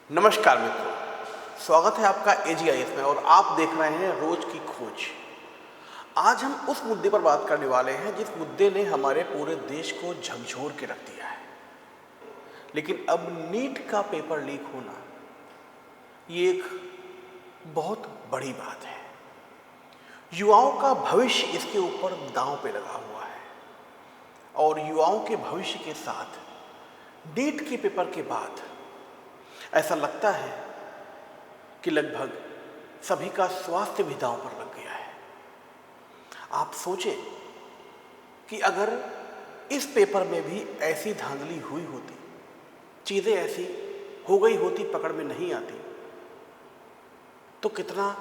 नमस्कार मित्रों, स्वागत है आपका AGIS में और आप देख रहे हैं रोज की खोज। आज हम उस मुद्दे पर बात करने वाले हैं जिस मुद्दे ने हमारे पूरे देश को झकझोर के रख दिया है। लेकिन अब नीट का पेपर लीक होना ये एक बहुत बड़ी बात है। युवाओं का भविष्य इसके ऊपर दांव पे लगा हुआ है और युवाओं के भविष्य के साथ नीट के पेपर के बाद ऐसा लगता है कि लगभग सभी का स्वास्थ्य भी दांव पर लग गया है। आप सोचें कि अगर इस पेपर में भी ऐसी धांधली हुई होती, चीज़ें ऐसी हो गई होती, पकड़ में नहीं आती, तो कितना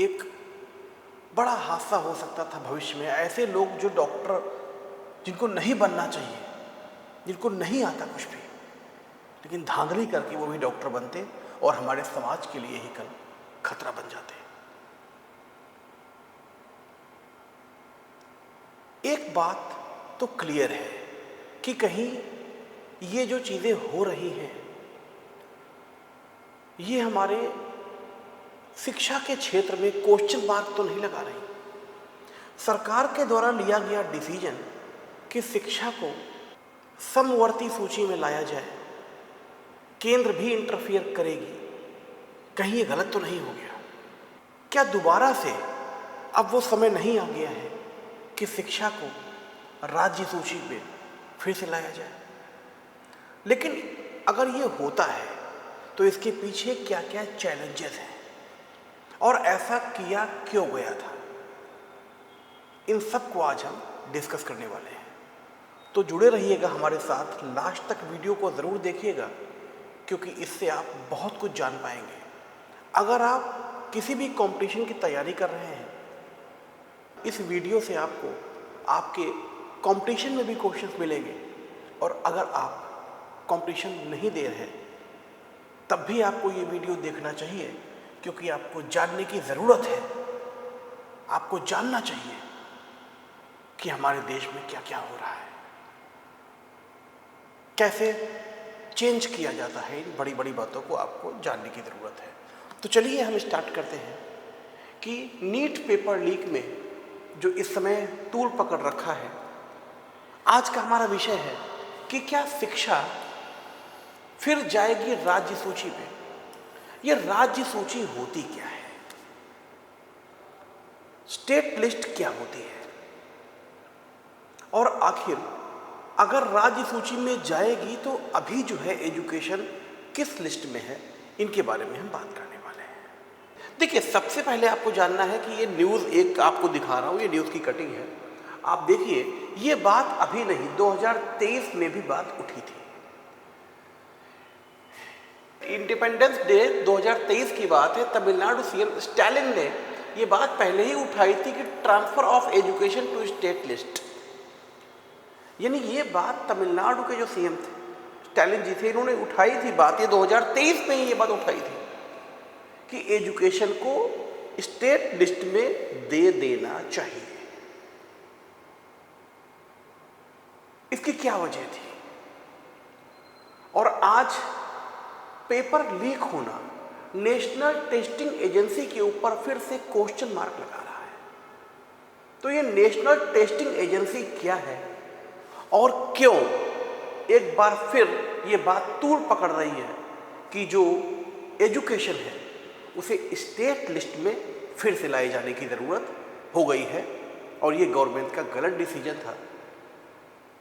एक बड़ा हादसा हो सकता था भविष्य में। ऐसे लोग जो डॉक्टर जिनको नहीं बनना चाहिए, जिनको नहीं आता कुछ भी, लेकिन धांधली करके वो भी डॉक्टर बनते और हमारे समाज के लिए ही कल खतरा बन जाते। एक बात तो क्लियर है कि कहीं ये जो चीजें हो रही हैं ये हमारे शिक्षा के क्षेत्र में क्वेश्चन मार्क तो नहीं लगा रही। सरकार के द्वारा लिया गया डिसीजन कि शिक्षा को समवर्ती सूची में लाया जाए, केंद्र भी इंटरफियर करेगी, कहीं ये गलत तो नहीं हो गया? क्या दोबारा से अब वो समय नहीं आ गया है कि शिक्षा को राज्य सूची में फिर से लाया जाए? लेकिन अगर ये होता है तो इसके पीछे क्या क्या चैलेंजेस हैं और ऐसा किया क्यों गया था, इन सब को आज हम डिस्कस करने वाले हैं। तो जुड़े रहिएगा हमारे साथ, लास्ट तक वीडियो को ज़रूर देखिएगा क्योंकि इससे आप बहुत कुछ जान पाएंगे। अगर आप किसी भी कंपटीशन की तैयारी कर रहे हैं, इस वीडियो से आपको आपके कंपटीशन में भी क्वेश्चंस मिलेंगे और अगर आप कंपटीशन नहीं दे रहे तब भी आपको ये वीडियो देखना चाहिए क्योंकि आपको जानने की ज़रूरत है। आपको जानना चाहिए कि हमारे देश में क्या क्या हो रहा है, कैसे चेंज किया जाता है। इन बड़ी बड़ी बातों को आपको जानने की ज़रूरत है। तो चलिए हम स्टार्ट करते हैं कि नीट पेपर लीक में जो इस समय तूल पकड़ रखा है, आज का हमारा विषय है कि क्या शिक्षा फिर जाएगी राज्य सूची पे? ये राज्य सूची होती क्या है, स्टेट लिस्ट क्या होती है, और आखिर अगर राज्य सूची में जाएगी तो अभी जो है एजुकेशन किस लिस्ट में है, इनके बारे में हम बात करने वाले हैं। देखिए, सबसे पहले आपको जानना है कि ये न्यूज़ एक आपको दिखा रहा हूँ, ये न्यूज़ की कटिंग है। आप देखिए, ये बात अभी नहीं, 2023 में भी बात उठी थी। इंडिपेंडेंस डे 2023 की बात है। तमिलनाडु सीएम स्टालिन ने ये बात पहले ही उठाई थी कि transfer of education to state list, यानी ये बात तमिलनाडु के जो सीएम थे, स्टालिन जी थे, इन्होंने उठाई थी बात। ये 2023 में ही ये बात उठाई थी कि एजुकेशन को स्टेट लिस्ट में दे देना चाहिए। इसकी क्या वजह थी? और आज पेपर लीक होना नेशनल टेस्टिंग एजेंसी के ऊपर फिर से क्वेश्चन मार्क लगा रहा है। तो ये नेशनल टेस्टिंग एजेंसी क्या है और क्यों एक बार फिर ये बात तूल पकड़ रही है कि जो एजुकेशन है उसे स्टेट लिस्ट में फिर से लाए जाने की ज़रूरत हो गई है। और ये गवर्नमेंट का गलत डिसीजन था,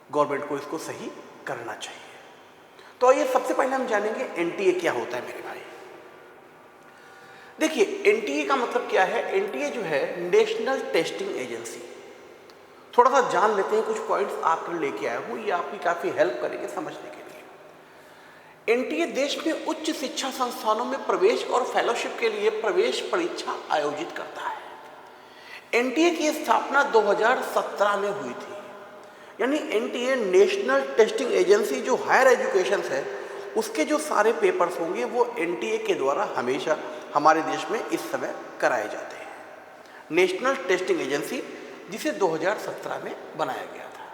गवर्नमेंट को इसको सही करना चाहिए। तो आइए सबसे पहले हम जानेंगे एनटीए क्या होता है मेरे भाई। देखिए, एनटीए का मतलब क्या है? एनटीए जो है नेशनल टेस्टिंग एजेंसी। थोड़ा सा जान लेते हैं, कुछ पॉइंट्स आपके लेके आया हूँ, ये आपकी काफ़ी हेल्प करेंगे समझने के लिए। एनटीए देश में उच्च शिक्षा संस्थानों में प्रवेश और फेलोशिप के लिए प्रवेश परीक्षा आयोजित करता है। एनटीए की स्थापना 2017 में हुई थी, यानी एनटीए नेशनल टेस्टिंग एजेंसी जो हायर एजुकेशन है उसके जो सारे पेपर्स होंगे वो एनटीए के द्वारा हमेशा हमारे देश में इस समय कराए जाते हैं। नेशनल टेस्टिंग एजेंसी जिसे 2017 में बनाया गया था।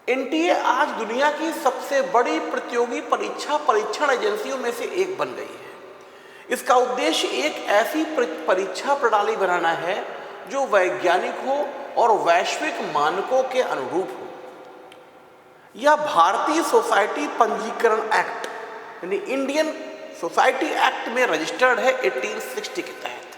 एनटीए आज दुनिया की सबसे बड़ी प्रतियोगी परीक्षण एजेंसियों में से एक बन गई है। इसका उद्देश्य एक ऐसी परीक्षा प्रणाली बनाना है जो वैज्ञानिक हो और वैश्विक मानकों के अनुरूप हो। यह भारतीय सोसाइटी पंजीकरण एक्ट यानी इंडियन सोसाइटी एक्ट में रजिस्टर्ड है 1860 के तहत।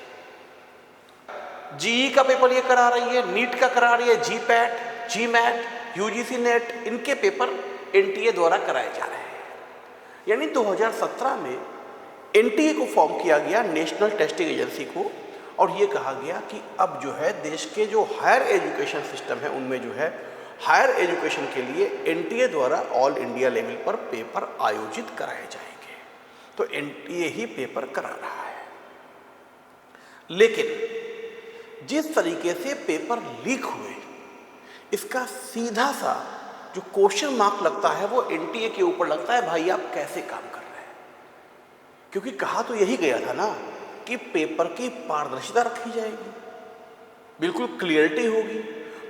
जीई का पेपर ये करा रही है, नीट का करा रही है, जीपैट, जीमैट, यूजीसी नेट, इनके पेपर एनटीए द्वारा कराए जा रहे हैं। यानी 2017 में एनटीए को फॉर्म किया गया, नेशनल टेस्टिंग एजेंसी को, और ये कहा गया कि अब जो है देश के जो हायर एजुकेशन सिस्टम है उनमें जो है हायर एजुकेशन के लिए एनटीए द्वारा ऑल इंडिया लेवल पर पेपर आयोजित कराए जाएंगे। तो एनटीए ही पेपर करा रहा है। लेकिन जिस तरीके से पेपर लीक हुए, इसका सीधा सा जो क्वेश्चन मार्क लगता है वो एनटीए के ऊपर लगता है, भाई आप कैसे काम कर रहे हैं? क्योंकि कहा तो यही गया था ना कि पेपर की पारदर्शिता रखी जाएगी, बिल्कुल क्लियरिटी होगी,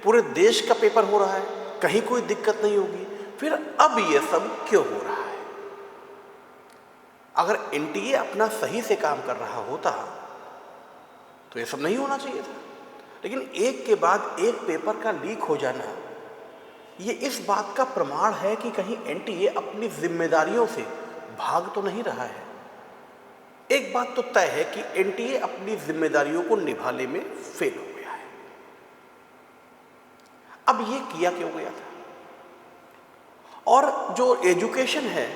पूरे देश का पेपर हो रहा है, कहीं कोई दिक्कत नहीं होगी। फिर अब ये सब क्यों हो रहा है? अगर एनटीए अपना सही से काम कर रहा होता तो ये सब नहीं होना चाहिए था। लेकिन एक के बाद एक पेपर का लीक हो जाना ये इस बात का प्रमाण है कि कहीं एनटीए अपनी जिम्मेदारियों से भाग तो नहीं रहा है। एक बात तो तय है कि एनटीए अपनी जिम्मेदारियों को निभाने में फेल हो गया है। अब ये किया क्यों गया था? और जो एजुकेशन है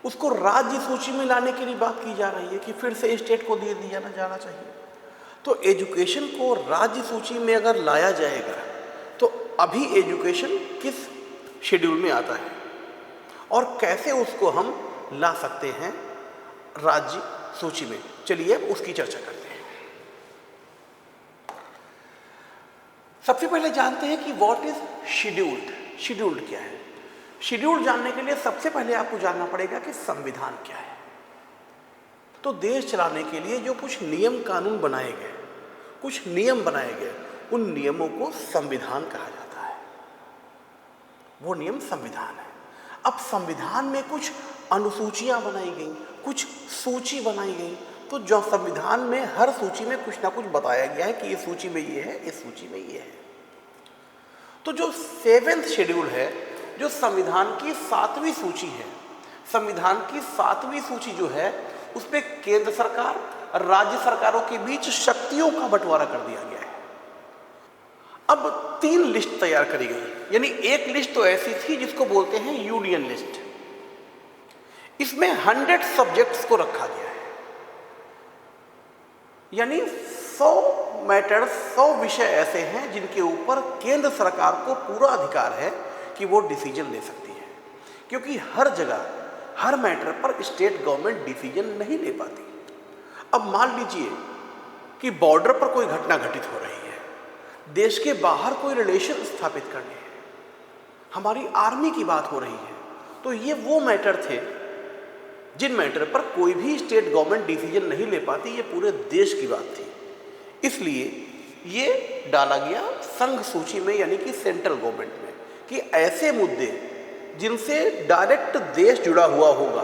उसको राज्य सूची में लाने की भी बात की जा रही है कि फिर से स्टेट को दे दिया जाना चाहिए। तो एजुकेशन को राज्य सूची में अगर लाया जाएगा तो अभी एजुकेशन किस शेड्यूल में आता है और कैसे उसको हम ला सकते हैं राज्य सूची में? चलिए अब उसकी चर्चा करते हैं। सबसे पहले जानते हैं कि व्हाट इज शेड्यूल्ड। शेड्यूल्ड क्या है? शेड्यूल जानने के लिए सबसे पहले आपको जानना पड़ेगा कि संविधान क्या है। तो देश चलाने के लिए जो कुछ नियम कानून बनाए गए, कुछ नियम बनाए गए, उन नियमों को संविधान कहा जाता है। वो नियम संविधान है। अब संविधान में कुछ अनुसूचियां बनाई गई, कुछ सूची बनाई गई। तो जो संविधान में हर सूची में कुछ ना कुछ बताया गया है कि इस सूची में ये है, इस सूची में ये है। तो जो 7th शेड्यूल है, जो संविधान की 7वीं सूची है, संविधान की 7वीं सूची जो है उसमें केंद्र सरकार और राज्य सरकारों के बीच शक्तियों का बंटवारा कर दिया गया है। अब 3 लिस्ट तैयार करी गई। यानी एक लिस्ट तो ऐसी थी जिसको बोलते हैं यूनियन लिस्ट। इसमें 100 सब्जेक्ट्स को रखा गया है। यानी 100 मैटर्स, 100 विषय ऐसे हैं जिनके ऊपर केंद्र सरकार को पूरा अधिकार है कि वो डिसीजन ले सकती है। क्योंकि हर जगह हर मैटर पर स्टेट गवर्नमेंट डिसीजन नहीं ले पाती। अब मान लीजिए कि बॉर्डर पर कोई घटना घटित हो रही है, देश के बाहर कोई रिलेशन स्थापित करने हैं, हमारी आर्मी की बात हो रही है, तो ये वो मैटर थे जिन मैटर पर कोई भी स्टेट गवर्नमेंट डिसीजन नहीं ले पाती। ये पूरे देश की बात थी। इसलिए ये डाला गया संघ सूची में, यानी कि सेंट्रल गवर्नमेंट में, कि ऐसे मुद्दे जिनसे डायरेक्ट देश जुड़ा हुआ होगा,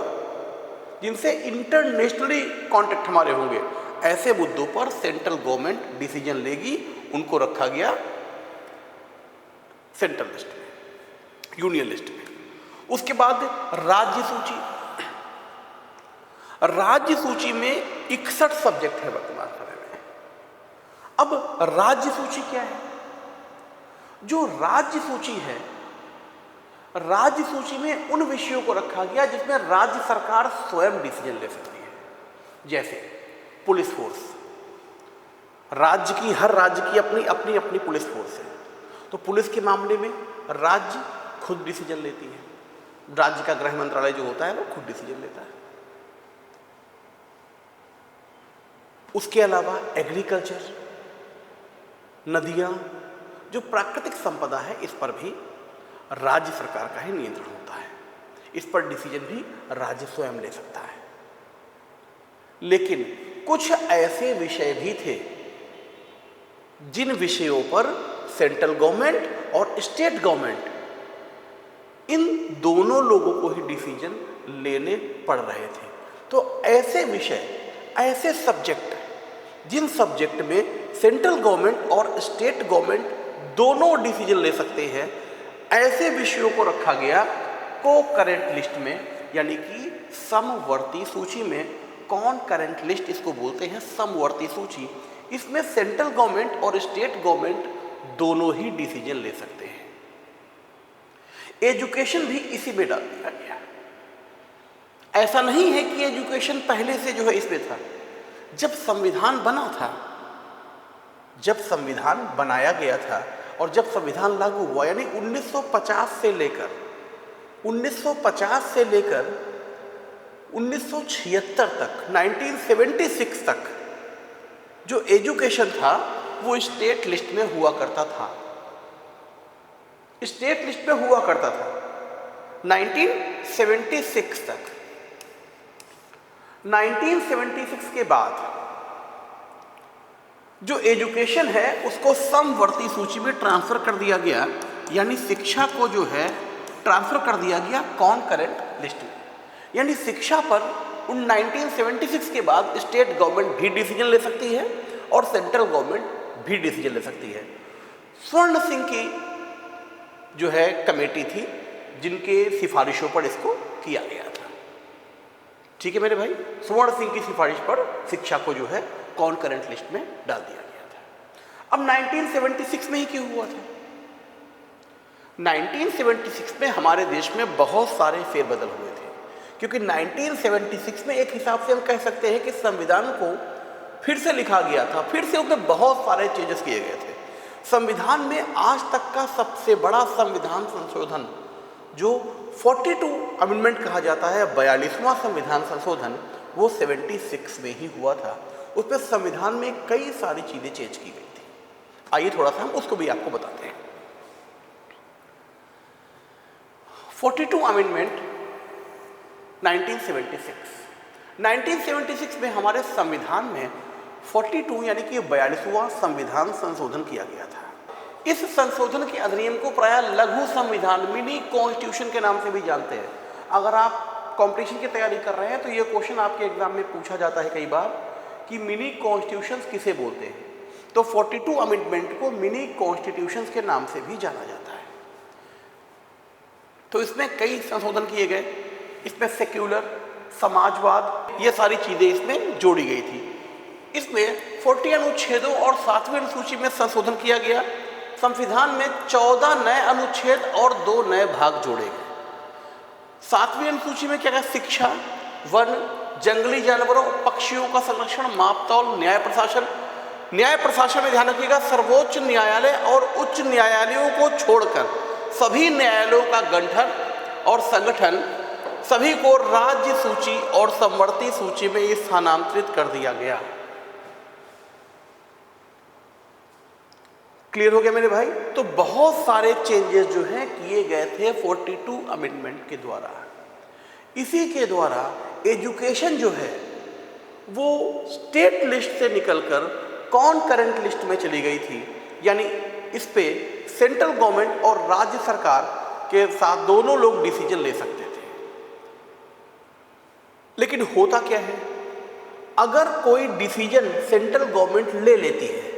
जिनसे इंटरनेशनली कॉन्टेक्ट हमारे होंगे, ऐसे मुद्दों पर सेंट्रल गवर्नमेंट डिसीजन लेगी। उनको रखा गया सेंट्रल लिस्ट में, यूनियन लिस्ट में। उसके बाद राज्य सूची। राज्य सूची में 61 सब्जेक्ट है वर्तमान समय में। अब राज्य सूची क्या है? जो राज्य सूची है, राज्य सूची में उन विषयों को रखा गया जिसमें राज्य सरकार स्वयं डिसीजन ले सकती है। जैसे पुलिस फोर्स, राज्य की, हर राज्य की अपनी अपनी अपनी पुलिस फोर्स है। तो पुलिस के मामले में राज्य खुद डिसीजन लेती है। राज्य का गृह मंत्रालय जो होता है वो खुद डिसीजन लेता है। उसके अलावा एग्रीकल्चर, नदियां, जो प्राकृतिक संपदा है, इस पर भी राज्य सरकार का ही नियंत्रण होता है। इस पर डिसीजन भी राज्य स्वयं ले सकता है। लेकिन कुछ ऐसे विषय भी थे जिन विषयों पर सेंट्रल गवर्नमेंट और स्टेट गवर्नमेंट इन दोनों लोगों को ही डिसीजन लेने पड़ रहे थे। तो ऐसे विषय, ऐसे सब्जेक्ट, जिन सब्जेक्ट में सेंट्रल गवर्नमेंट और स्टेट गवर्नमेंट दोनों डिसीजन ले सकते हैं, ऐसे विषयों को रखा गया को करेंट लिस्ट में, यानी कि समवर्ती सूची में। कौन करेंट लिस्ट इसको बोलते हैं, समवर्ती सूची। इसमें सेंट्रल गवर्नमेंट और स्टेट गवर्नमेंट दोनों ही डिसीजन ले सकते हैं। एजुकेशन भी इसी में डाल दिया गया। ऐसा नहीं है कि एजुकेशन पहले से जो है इसमें था। जब संविधान बना था, जब संविधान बनाया गया था और जब संविधान लागू हुआ, यानी 1950 से लेकर 1976 तक, 1976 तक जो एजुकेशन था वो स्टेट लिस्ट में हुआ करता था। स्टेट लिस्ट में हुआ करता था 1976 तक। 1976 के बाद जो एजुकेशन है उसको समवर्ती सूची में ट्रांसफर कर दिया गया, यानी शिक्षा को जो है ट्रांसफर कर दिया गया कॉनकरेंट लिस्ट में। यानी शिक्षा पर 1976 के बाद स्टेट गवर्नमेंट भी डिसीजन ले सकती है और सेंट्रल गवर्नमेंट भी डिसीजन ले सकती है। स्वर्ण सिंह की जो है कमेटी थी जिनके सिफारिशों पर इसको किया गया था। ठीक है मेरे भाई, स्वर्ण सिंह की सिफारिश पर शिक्षा को जो है कॉनकरेंट लिस्ट में डाल दिया गया था। अब 1976 में ही क्यों हुआ था? 1976 में हमारे देश में बहुत सारे फेरबदल हुए थे, क्योंकि 1976 में एक हिसाब से हम कह सकते हैं कि संविधान को फिर से लिखा गया था, फिर से उसमें बहुत सारे चेंजेस किए गए थे। संविधान में आज तक का सबसे बड़ा संविधान संशोधन जो 42 अमेंडमेंट कहा जाता है, 42वां संविधान संशोधन, वो 76 में ही हुआ था। उसमें संविधान में कई सारी चीजें चेंज की गई थी। आइए थोड़ा सा हम उसको भी आपको बताते हैं। 42 अमेंडमेंट 1976 में हमारे संविधान में 42 यानी कि 42वां संविधान संशोधन किया गया था। इस संशोधन के अधिनियम को प्राय लघु संविधान, मिनी कॉन्स्टिट्यूशन के नाम से भी जानते हैं। अगर आप कॉम्पिटिशन की तैयारी कर रहे हैं तो ये क्वेश्चन आपके एग्जाम में पूछा जाता है कई बार कि मिनी कॉन्स्टिट्यूशन किसे बोलते हैं। तो 42 अमेंडमेंट को मिनी कॉन्स्टिट्यूशन के नाम से भी जाना जाता है। तो इसमें कई संशोधन किए गए। इसमें सेक्युलर, समाजवाद, ये सारी चीजें इसमें जोड़ी गई थी। इसमें 40 अनुच्छेदों और 7वीं अनुसूची में संशोधन किया गया। संविधान में 14 नए अनुच्छेद और 2 नए भाग जोड़े गए। 7वीं अनुसूची में क्या है? शिक्षा, वन, जंगली जानवरों, पक्षियों का संरक्षण, मापतौल, न्याय प्रशासन। न्याय प्रशासन में ध्यान रखिएगा, सर्वोच्च न्यायालय और उच्च न्यायालयों को छोड़कर सभी न्यायालयों का गठन और संगठन सभी को राज्य सूची और समवर्ती सूची में स्थानांतरित कर दिया गया। क्लियर हो गया मेरे भाई? तो बहुत सारे चेंजेस जो हैं किए गए थे 42 अमेंडमेंट के द्वारा। इसी के द्वारा एजुकेशन जो है वो स्टेट लिस्ट से निकलकर कॉनकरेंट लिस्ट में चली गई थी। यानी इस पे सेंट्रल गवर्नमेंट और राज्य सरकार के साथ दोनों लोग डिसीजन ले सकते थे। लेकिन होता क्या है, अगर कोई डिसीजन सेंट्रल गवर्नमेंट ले लेती है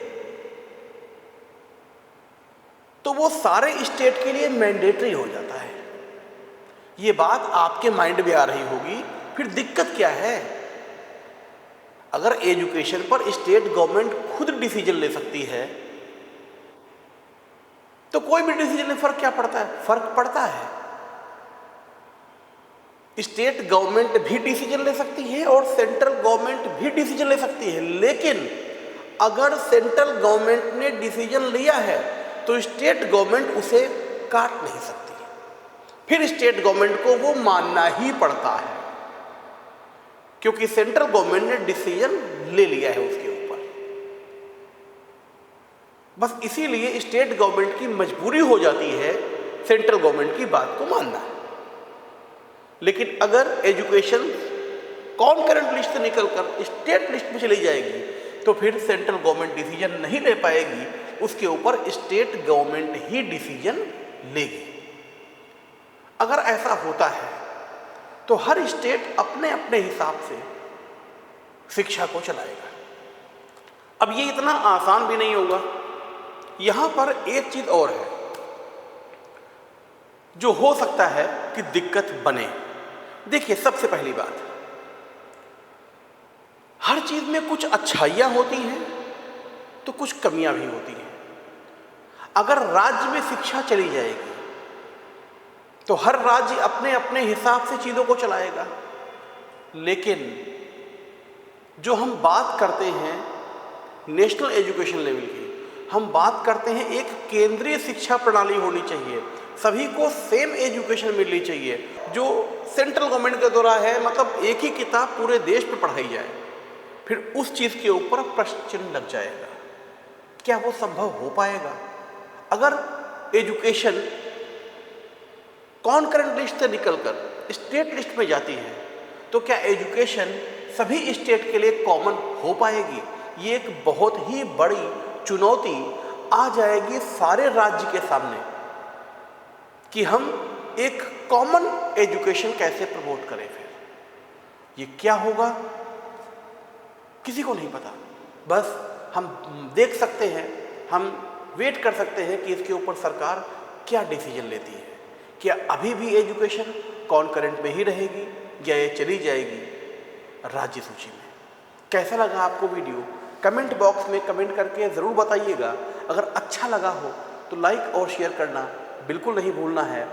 तो वो सारे स्टेट के लिए मैंडेटरी हो जाता है। ये बात आपके माइंड में आ रही होगी, फिर दिक्कत क्या है? अगर एजुकेशन पर स्टेट गवर्नमेंट खुद डिसीजन ले सकती है तो कोई भी डिसीजन में फर्क क्या पड़ता है? फर्क पड़ता है। स्टेट गवर्नमेंट भी डिसीजन ले सकती है और सेंट्रल गवर्नमेंट भी डिसीजन ले सकती है। लेकिन अगर सेंट्रल गवर्नमेंट ने डिसीजन लिया है तो स्टेट गवर्नमेंट उसे काट नहीं सकती, फिर स्टेट गवर्नमेंट को वो मानना ही पड़ता है, क्योंकि सेंट्रल गवर्नमेंट ने डिसीजन ले लिया है उसके ऊपर। बस इसीलिए स्टेट गवर्नमेंट की मजबूरी हो जाती है सेंट्रल गवर्नमेंट की बात को मानना। लेकिन अगर एजुकेशन कॉनकरेंट लिस्ट से निकलकर स्टेट लिस्ट में चली जाएगी तो फिर सेंट्रल गवर्नमेंट डिसीजन नहीं ले पाएगी, उसके ऊपर स्टेट गवर्नमेंट ही डिसीजन लेगी। अगर ऐसा होता है तो हर स्टेट अपने अपने हिसाब से शिक्षा को चलाएगा। अब ये इतना आसान भी नहीं होगा। यहां पर एक चीज और है जो हो सकता है कि दिक्कत बने। देखिए, सबसे पहली बात, हर चीज में कुछ अच्छाइयां होती हैं तो कुछ कमियां भी होती हैं। अगर राज्य में शिक्षा चली जाएगी तो हर राज्य अपने अपने हिसाब से चीजों को चलाएगा। लेकिन जो हम बात करते हैं नेशनल एजुकेशन लेवल की, हम बात करते हैं एक केंद्रीय शिक्षा प्रणाली होनी चाहिए, सभी को सेम एजुकेशन मिलनी चाहिए, जो सेंट्रल गवर्नमेंट के द्वारा है, मतलब एक ही किताब पूरे देश में पढ़ाई जाए। फिर उस चीज के ऊपर प्रश्न चिन्ह लग जाएगा, क्या वो संभव हो पाएगा? अगर एजुकेशन कॉन्करेंट लिस्ट से निकलकर स्टेट लिस्ट में जाती है तो क्या एजुकेशन सभी स्टेट के लिए कॉमन हो पाएगी? ये एक बहुत ही बड़ी चुनौती आ जाएगी सारे राज्य के सामने कि हम एक कॉमन एजुकेशन कैसे प्रमोट करें। फिर ये क्या होगा किसी को नहीं पता। बस हम देख सकते हैं, हम वेट कर सकते हैं कि इसके ऊपर सरकार क्या डिसीजन लेती है। क्या अभी भी एजुकेशन कॉन्करेंट में ही रहेगी या ये चली जाएगी राज्य सूची में? कैसा लगा आपको वीडियो? कमेंट बॉक्स में कमेंट करके ज़रूर बताइएगा। अगर अच्छा लगा हो तो लाइक और शेयर करना बिल्कुल नहीं भूलना है।